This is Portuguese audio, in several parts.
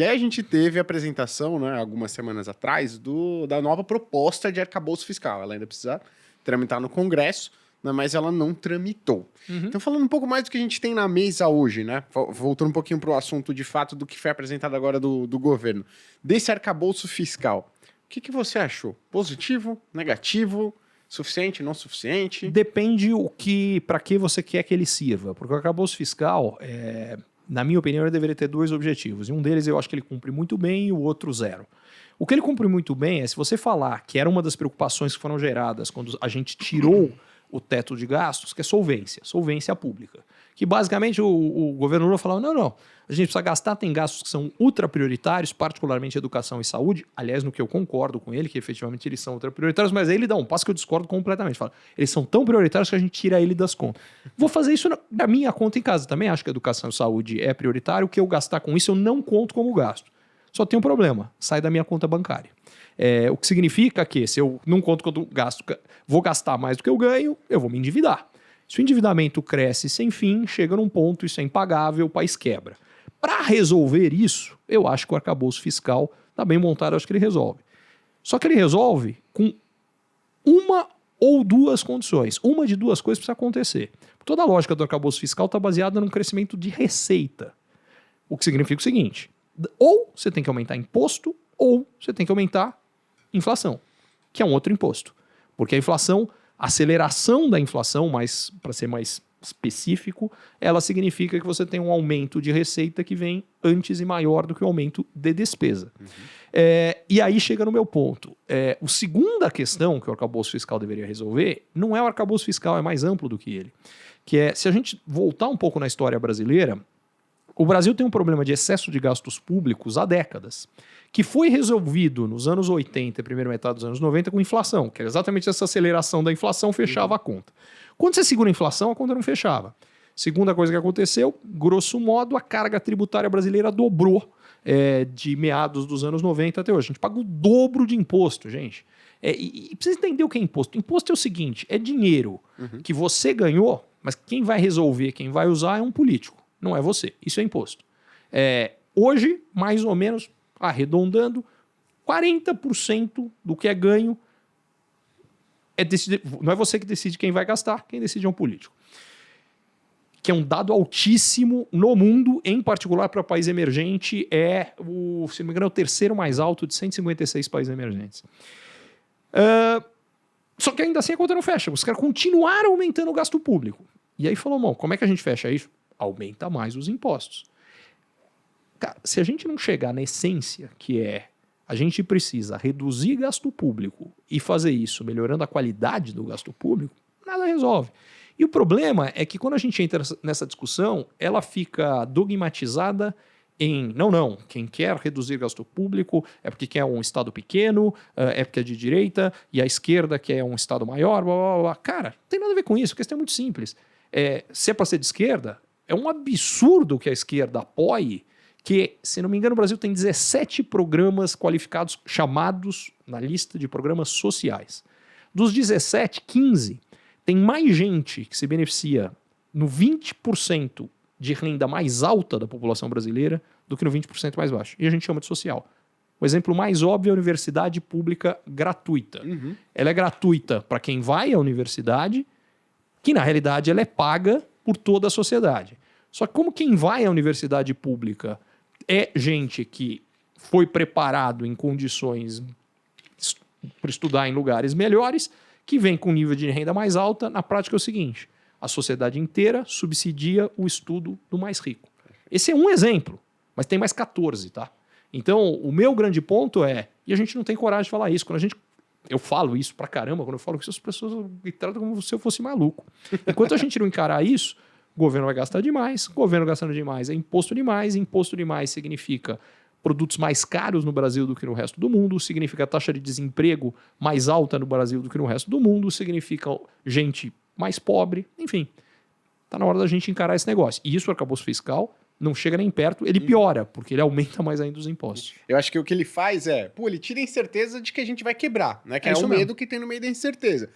E aí a gente teve a apresentação, né, algumas semanas atrás, da nova proposta de arcabouço fiscal. Ela ainda precisa tramitar no Congresso, né, mas ela não tramitou. Então, falando um pouco mais do que a gente tem na mesa hoje, né, voltando um pouquinho para o assunto de fato do que foi apresentado agora do governo, desse arcabouço fiscal, o que você achou? Positivo? Negativo? Suficiente? Não suficiente? Depende para que você quer que ele sirva. Porque o arcabouço fiscal, na minha opinião, ele deveria ter dois objetivos. E um deles eu acho que ele cumpre muito bem e o outro zero. O que ele cumpre muito bem é se você falar que era uma das preocupações que foram geradas quando a gente tirou o teto de gastos, que é solvência pública. Que basicamente o governo Lula falava, não, a gente precisa gastar, tem gastos que são ultra prioritários, particularmente educação e saúde, aliás, no que eu concordo com ele, que efetivamente eles são ultra prioritários, mas aí ele dá um passo que eu discordo completamente, fala, eles são tão prioritários que a gente tira ele das contas. Vou fazer isso na minha conta em casa, também acho que educação e saúde é prioritário, o que eu gastar com isso eu não conto como gasto. Só tem um problema, sai da minha conta bancária. O que significa que se eu não conto quanto gasto, vou gastar mais do que eu ganho, eu vou me endividar. Se o endividamento cresce sem fim, chega num ponto, isso é impagável, o país quebra. Para resolver isso, eu acho que o arcabouço fiscal está bem montado, eu acho que ele resolve. Só que ele resolve com uma ou duas condições. Uma de duas coisas precisa acontecer. Toda a lógica do arcabouço fiscal está baseada num crescimento de receita. O que significa o seguinte, ou você tem que aumentar imposto, ou você tem que aumentar inflação, que é um outro imposto. Porque a inflação, a aceleração da inflação, para ser mais específico, ela significa que você tem um aumento de receita que vem antes e maior do que o aumento de despesa. E aí chega no meu ponto. A segunda questão que o arcabouço fiscal deveria resolver não é o arcabouço fiscal, é mais amplo do que ele. Que é, se a gente voltar um pouco na história brasileira, o Brasil tem um problema de excesso de gastos públicos há décadas, que foi resolvido nos anos 80 e primeira metade dos anos 90 com inflação, que era exatamente essa aceleração da inflação fechava a conta. Quando você segura a inflação, a conta não fechava. Segunda coisa que aconteceu, grosso modo, a carga tributária brasileira dobrou de meados dos anos 90 até hoje. A gente paga o dobro de imposto, gente. E precisa entender o que é imposto. Imposto é o seguinte, é dinheiro que você ganhou, mas quem vai resolver, quem vai usar é um político, não é você. Isso é imposto. Hoje, mais ou menos, arredondando, 40% do que é ganho não é você que decide quem vai gastar, quem decide é um político. Que é um dado altíssimo no mundo, em particular para país emergente, se não me engano, é o terceiro mais alto de 156 países emergentes. Só que ainda assim a conta não fecha. Os caras continuaram aumentando o gasto público. E aí falou, bom, como é que a gente fecha isso? Aumenta mais os impostos. Cara, se a gente não chegar na essência, que a gente precisa reduzir gasto público e fazer isso melhorando a qualidade do gasto público, nada resolve. E o problema é que quando a gente entra nessa discussão, ela fica dogmatizada em, não, quem quer reduzir gasto público é porque quer um Estado pequeno, é porque é de direita, e a esquerda quer um Estado maior, blá, blá, blá. Cara, não tem nada a ver com isso, a questão é muito simples. Se é para ser de esquerda, é um absurdo que a esquerda apoie que, se não me engano, o Brasil tem 17 programas qualificados, chamados na lista de programas sociais. Dos 17, 15 tem mais gente que se beneficia no 20% de renda mais alta da população brasileira do que no 20% mais baixo. E a gente chama de social. O exemplo mais óbvio é a universidade pública gratuita. Ela é gratuita para quem vai à universidade, que na realidade ela é paga por toda a sociedade. Só que como quem vai à universidade pública é gente que foi preparado em condições para estudar em lugares melhores, que vem com nível de renda mais alta, na prática é o seguinte, a sociedade inteira subsidia o estudo do mais rico. Esse é um exemplo, mas tem mais 14, tá? Então, o meu grande ponto e a gente não tem coragem de falar isso, eu falo isso pra caramba, quando eu falo isso, as pessoas me tratam como se eu fosse maluco. Enquanto a gente não encarar isso, o governo vai gastar demais, governo gastando demais é imposto demais significa produtos mais caros no Brasil do que no resto do mundo, significa taxa de desemprego mais alta no Brasil do que no resto do mundo, significa gente mais pobre, enfim. Está na hora da gente encarar esse negócio. E isso, o arcabouço fiscal, não chega nem perto, ele piora, porque ele aumenta mais ainda os impostos. Eu acho que o que ele faz ele tira a incerteza de que a gente vai quebrar, né? Que é o medo que tem no meio da incerteza.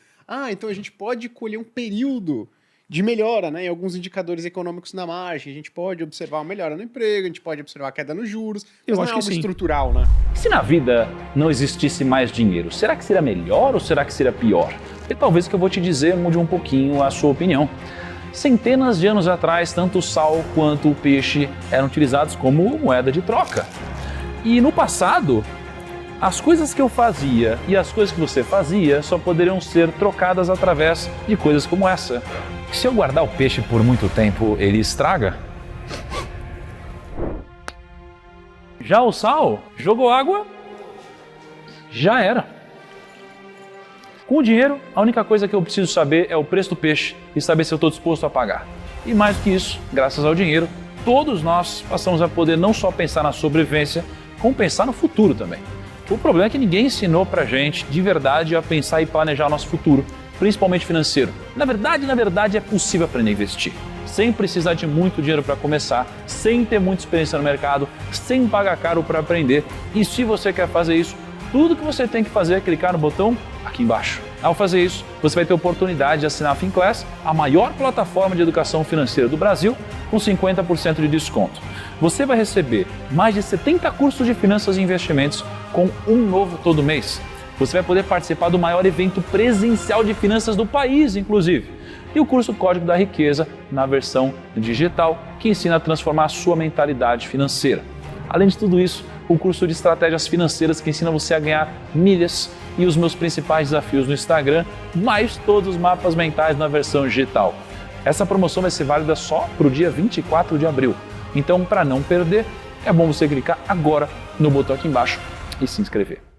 Então a gente pode colher um período de melhora, né, em alguns indicadores econômicos na margem. A gente pode observar uma melhora no emprego, a gente pode observar a queda nos juros, mas não é algo estrutural, né? E se na vida não existisse mais dinheiro, será que seria melhor ou será que seria pior? E talvez o que eu vou te dizer mude um pouquinho a sua opinião. Centenas de anos atrás, tanto o sal quanto o peixe eram utilizados como moeda de troca. E no passado, as coisas que eu fazia e as coisas que você fazia só poderiam ser trocadas através de coisas como essa. Se eu guardar o peixe por muito tempo, ele estraga? Já o sal, jogou água, já era. Com o dinheiro, a única coisa que eu preciso saber é o preço do peixe e saber se eu estou disposto a pagar. E mais do que isso, graças ao dinheiro, todos nós passamos a poder não só pensar na sobrevivência, como pensar no futuro também. O problema é que ninguém ensinou pra gente de verdade a pensar e planejar o nosso futuro, principalmente financeiro. Na verdade é possível aprender a investir, sem precisar de muito dinheiro para começar, sem ter muita experiência no mercado, sem pagar caro para aprender. E se você quer fazer isso, tudo que você tem que fazer é clicar no botão aqui embaixo. Ao fazer isso, você vai ter a oportunidade de assinar a Finclass, a maior plataforma de educação financeira do Brasil, com 50% de desconto. Você vai receber mais de 70 cursos de finanças e investimentos com um novo todo mês. Você vai poder participar do maior evento presencial de finanças do país, inclusive. E o curso Código da Riqueza, na versão digital, que ensina a transformar a sua mentalidade financeira. Além de tudo isso, o curso de estratégias financeiras que ensina você a ganhar milhas e os meus principais desafios no Instagram, mais todos os mapas mentais na versão digital. Essa promoção vai ser válida só para o dia 24 de abril. Então, para não perder, é bom você clicar agora no botão aqui embaixo e se inscrever.